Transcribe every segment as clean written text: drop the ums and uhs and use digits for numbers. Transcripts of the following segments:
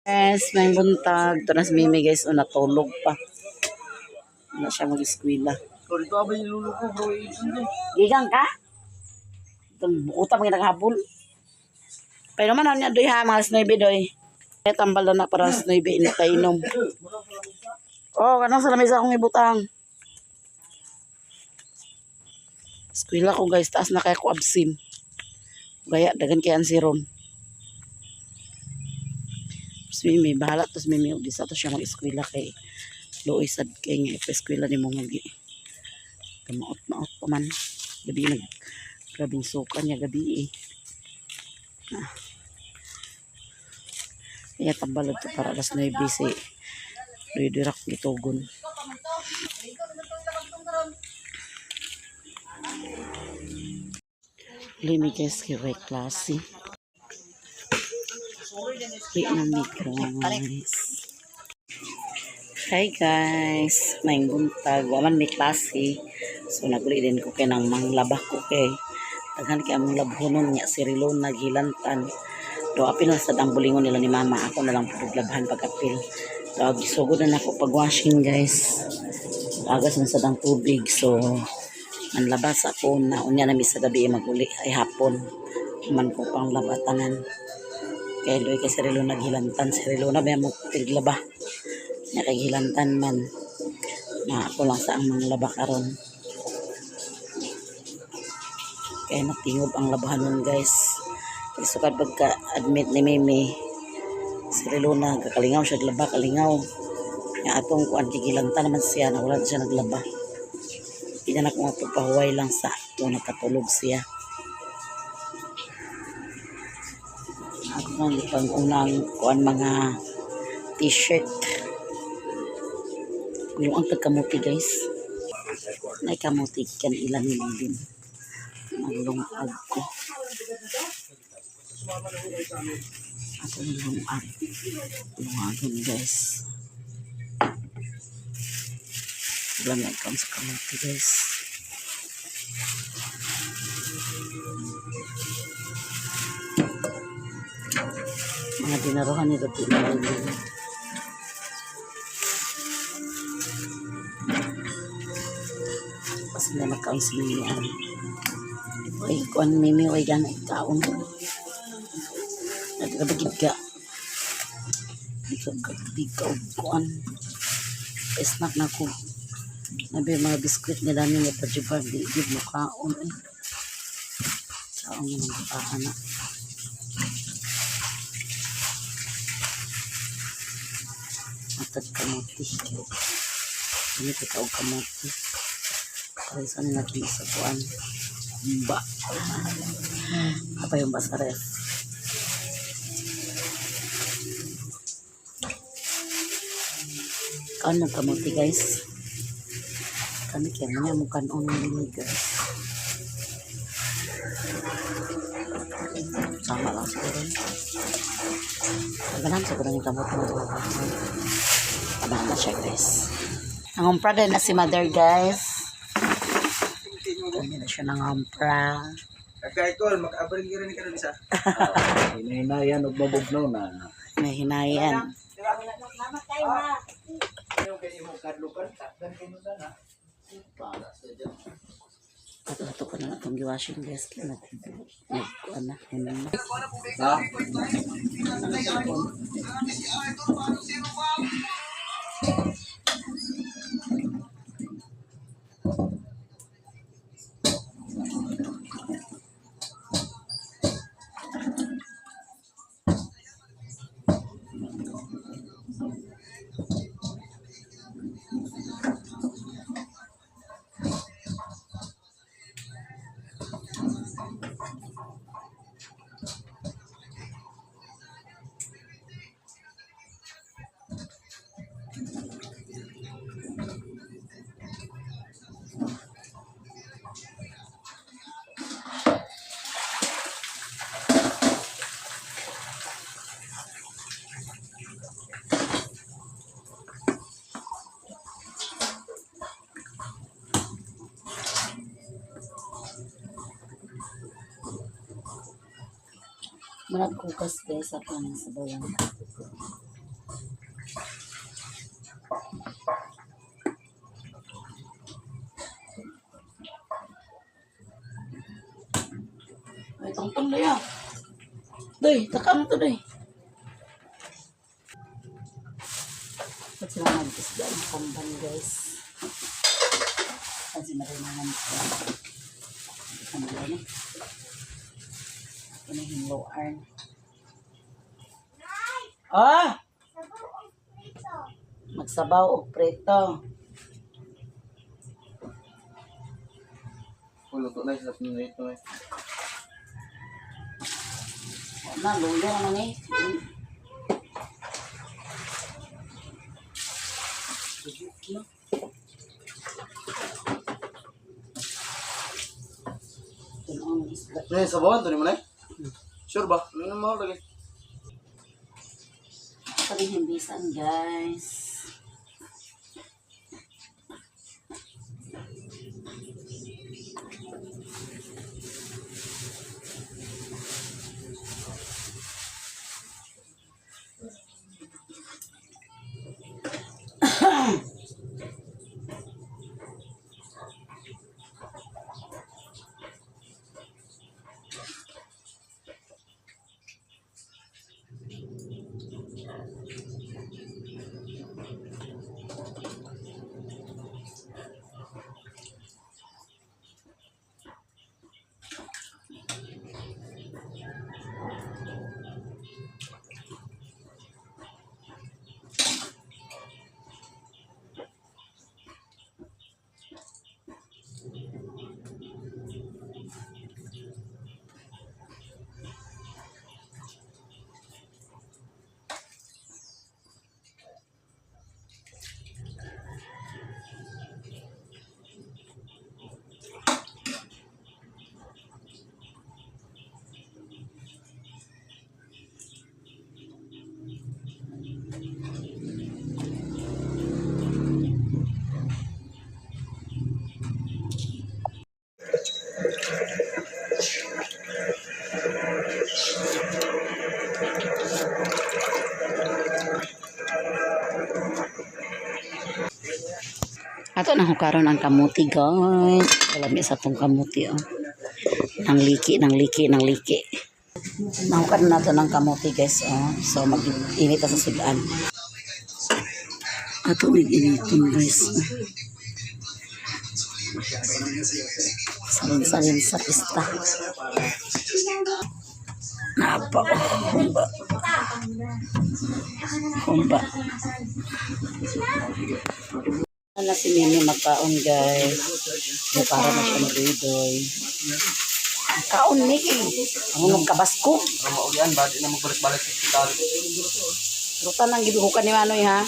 Yes, may buntag. Ito na si Mimi guys. O, natulog pa. Wala siya mag-eskwela. Ito abay yung lulo ko, bro. Gigang ka? Itong bukuta mga naghabol. Pero naman ano niya doy ha, mga snoibe doy. Kaya tambal na para snoibe initainom. Oh, kanang sa lamesa akong ibutang. Eskwela ko guys, taas na kaya ko absim. Gaya, dagan kaya ang siron. Tapos Mimi, bahala. Tapos Mimi, di sa to siya mag-eskwela kay Lois sad kay nga ipa-eskwela ni mong lagi. Kamaot-maot pa man. Gabi grabing suka niya gabi eh. Ah. Kaya tambalad to para alas 9 si Ridirak gitugon. Limi guys kay klase. Kaya na mikro guys. Hi guys, may buntag. Waman may klase. So naguli din ko kay nang manglabah ko kay. Daghan kay among labhonon niya si Rilon naghilantan. Do apil na sa dambulingon nila ni mama. Ako na lang paglabahan pag-apil. So gisugod na ako pag-washing guys. Agas na sa dang tubig. So manlabas ako na unya na mi sa gabi maguli ay hapon. Man ko pang labatanan. Kaya doy kay si Rilon naghilantan. Si Rilon na ba mo tiglaba. Nakagilantan man na ako lang sa ang mga laba karon kaya natingob ang labahan nun guys kasi sukad pagka admit ni Mimi si Rilona kakalingaw siya naglaba kalingaw yung atong kuan kigilantan naman siya na wala siya naglaba pinanak ko nga pagpahuway lang sa kung nakatulog siya ako nang pang unang kuan mga t-shirt yung ang pagkamuti guys may kamuti kan ilan din maglungag ko ako nilungag lungagan guys ilan na ikaw sa kamuti guys mga dinaruhan nito pinagin pas na nakaon si Mimi ay kuan Mimi way gana ikaon nagkabagid ka ikaw kuan snack na ko nabi mga biskwit na dami nga pajibar di mo kaon eh saong nga nagpaan na matag kamuti ini kita og kamuti kaya saan natin sa kuan ba apa yung ba sa ref kaon mo kamuti guys kami kaya mga mukan on nila guys sama lang siguro maganan siguro yung kamuti mo tabahan na siya guys nangumpra din na si mother guys hindi na siya nangumpra Kaya ko, mag-abring ka rin ka rin isa. Hinahinayan o mabugnaw na. Hinahinayan. Ito ko na itong giwashing guys. Nagkuhan na. Managkukas guys at sa bayan. Ay, tangkon na yan. Doy, takam to doy. Ba't sila mag-isda ng kamban, guys? Kasi marinahan ko. Ano ba yun? Ano yung low iron? Ah! Magsabaw o preto. Luto na sa pinito eh. Na, lulo naman eh. Eh, sabawan to ni mo na eh? Sure ba? Ano na mo lagi? Sabi himbisan, guys. Ato na hukaron ang kamuti, guys. Alam sa tong kamuti, oh. Nang liki. Nahukaron nato ng kamuti, guys, oh. So, mag-init sa sudan. Ato nag-initon, guys. Salin-salin sa pista. Napa, humba. Na si Mimi magkaon, guys. Para na siya mag-idoy. Kaon, Miki. Ang kabasko. Ang maulian ba? Di na magbalik-balik sa hospital. Rutan ang gibuhukan ni Manoy, ha?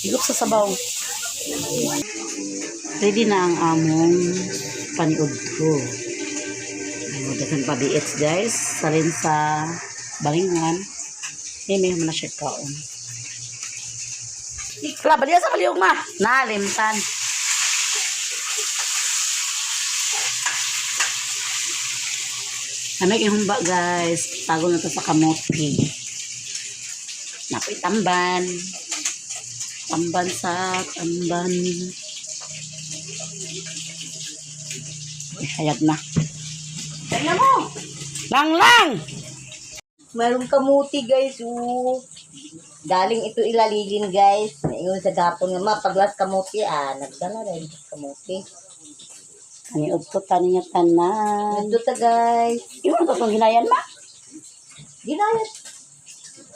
Higop sa sabaw. Ready na ang among paniud ko. Dagan pa biits, guys. Salin sa balingan. Mimi mo na siya kaon. Kala, baliya sa kaliyog, ma. Nalimtan. Namay ihumba, guys. Tago na to sa kamote. Napoy tamban. Tamban sa tamban. Uy, hayag na. Tingnan mo! Lang! Mayroong kamuti, guys. Galing ito ilalilin, guys. Ngayon sa gapon nga mapaglas kamuti, nagdala rin kamuti. Ani udto tani niya tanan. Nandito ta, guys. Yung ano itong ginayan, ma? Ginayat.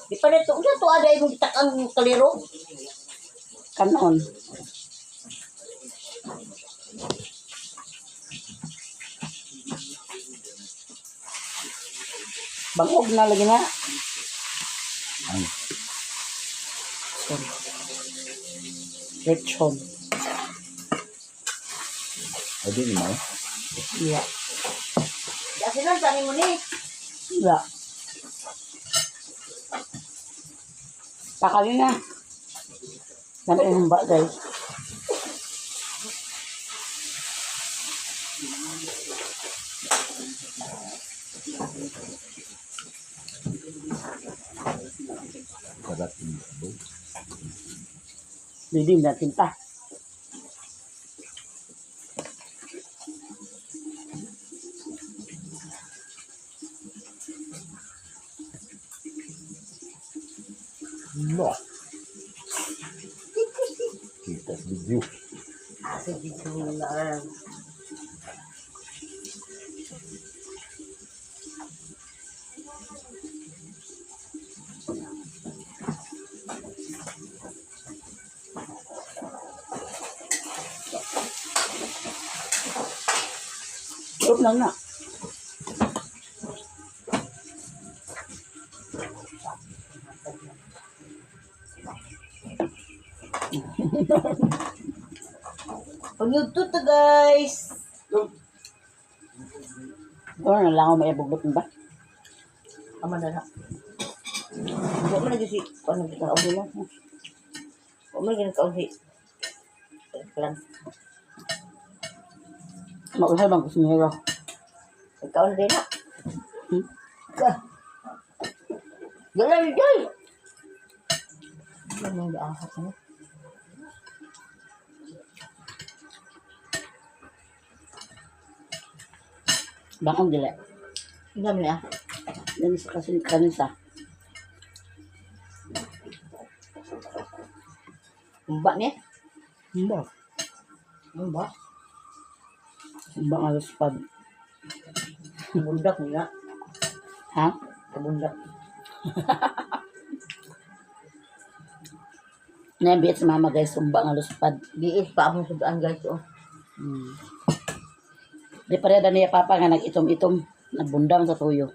Di pa rin ito. Ito ada yung gitakang kaliro. Kanon. Bangog na lagi na. Sorry. Lechon. Pwede mo? Iya. Kasi lang, saan mo ni? Iya. Pakali na. Nami yung humba, guys. dagat yung abog. Didim na tinta. No. Kita sa video. Kasi dito na. Sarap lang na. Pag YouTube to guys. Ito na lang ako may ibugbot ba? Ama na na. Huwag mo na kasi. Ano ka kauhi mo? Huwag mo na ganun kauhi. Lang. Mausay bang kusinero? Ikaw na din na. Hmm? Galang dyan. Ano yung ahas mo? Bakang dila. Ang dami na. Yan sa kasi kanisa. Umba niya. Ba? Umba. Ba nga luspad. Bundak niya. Ha? Bundak. Nabiyat sa mama guys, sumba nga luspad. Diis pa among sudaan guys. Oh. Hmm. Di pa rin niya papa nga nag-itom-itom. Nagbundang sa tuyo.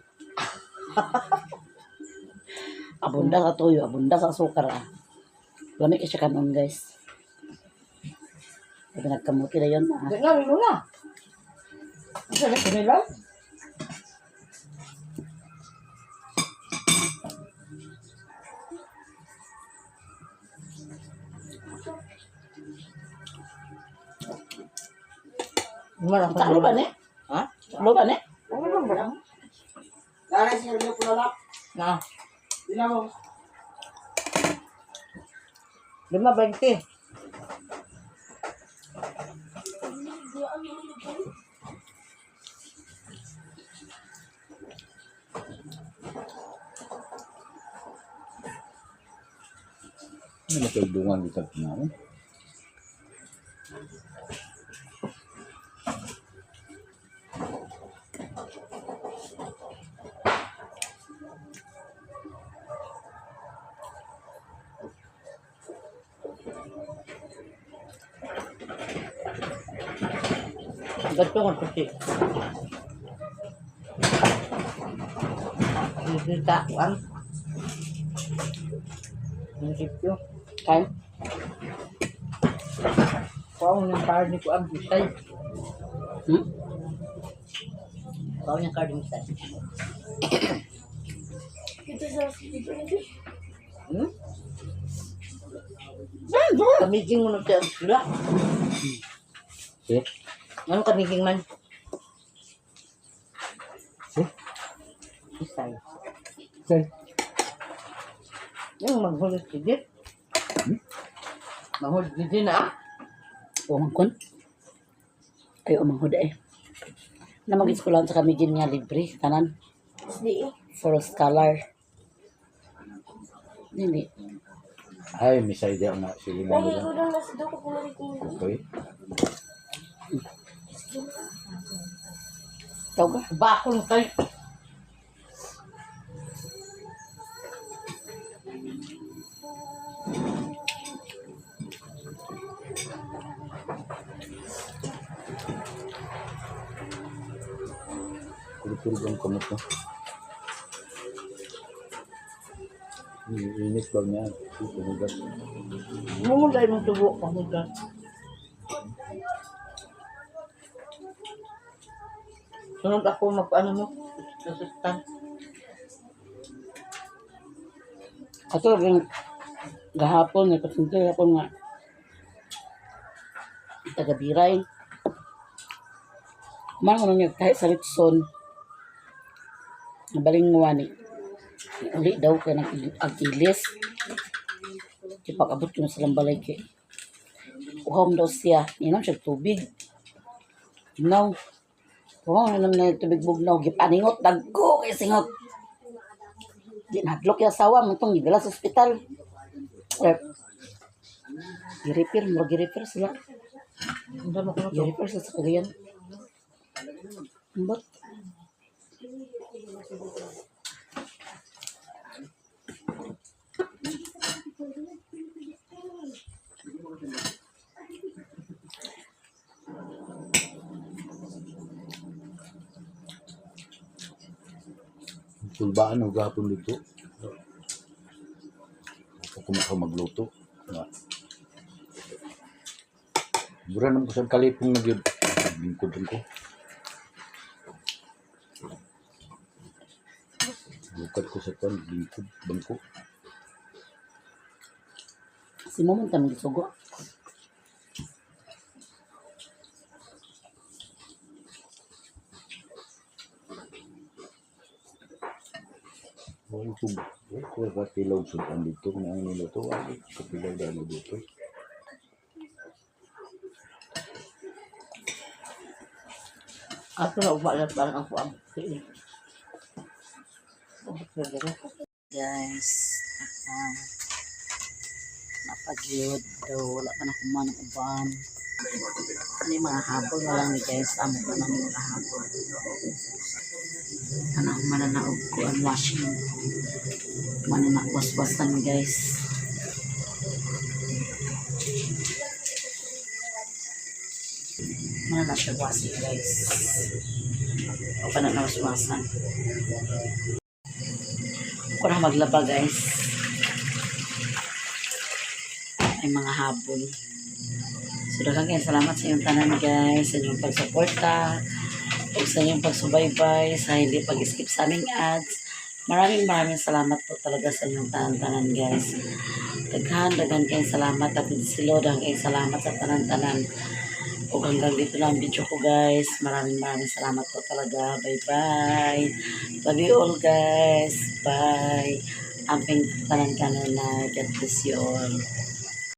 Abunda sa tuyo, abunda sa asukar ah. Lamig siya kanon guys. Sabi nagkamuti na yun ah. Ganyan mo na. Isa na sinila. Marang Sa ba ni? Ha? Ano ba ni? Ano ba? Nanay siya niyo pula Na. Di na mo. 5.20. Ano matulungan dito namin? Ganito kung kasi. Dito ang munisipyo. Kaya? Kung yung card ni ko ang bisay. Hmm? Kung yung card ni bisay. Hmm? Kamiging mo na siya sila. Eh? Anong kamiging man? Eh? Bisay. Sir? Yung maghulog sigit. Mahulog din na ah. Umangkon? Ay, umanghod eh. Na mag-eskwelahan sa kami din nga libre, tanan. Hindi eh. For a scholar. Hindi. Ay, may sa idea nga sila na nila. lang nasa doko ko lari ko. Okay. Ikaw ka? Bakong tayo. Kulog-kulog kamot ko. Init ba niya? Tumugas. Mumulay mong tubo. Pamugas. Sunod ako magpaano mo. Susistan. Ato rin gahapon, nagpasinti hapon nga. Tagabiray. Kumain ko niya kahit sa Ritson. Nabaling nga ni. Uli daw ka ng agilis. Kasi pag-abot ko na silang balay kay uhom daw siya. Inom siya tubig. Ginaw. Oo, inom na yung tubig bugnaw. Gipaningot, dagko kay singot. Di nahadlok yung asawa. Mantong gidala sa ospital. I-repair, mag-i-repair sila. I-repair sila sa Cagayan. But, Tulbaan ang gapon dito. Ako magluto. Mura naman ko sa kalipong nagyod. Bingkod rin ko. Bukad ko sa pan, bingkod, bangko. si Momon kami gisugo. Ko kapilaw sudan dito kung ang niluto. Kapilaw dahil dito. Ako na umalat parang ako ang Guys, napagyod daw. Wala pa na kumanang uban. Ano yung mga habol? Walang ni guys. Amo pa namin mga habol. Ano ang mananaog ko ang washing. Mananawas-wasan guys. Mananawas siya washing guys. O pananawas-wasan. Ako na maglaba guys. Ay mga habol. So daghang kayo salamat sa inyong tanan guys, sa inyong pagsuporta, o sa inyong pagsubaybay, sa hindi pag-skip sa aming ads. Maraming salamat po talaga sa inyong tanan-tanan guys. Daghan kayo salamat at silo, daghan kayo salamat sa tanan-tanan. O hanggang dito lang ang video ko guys. Maraming salamat po talaga. Bye-bye. Love you all guys. Bye. Amping tanan-tanan na. God bless you all.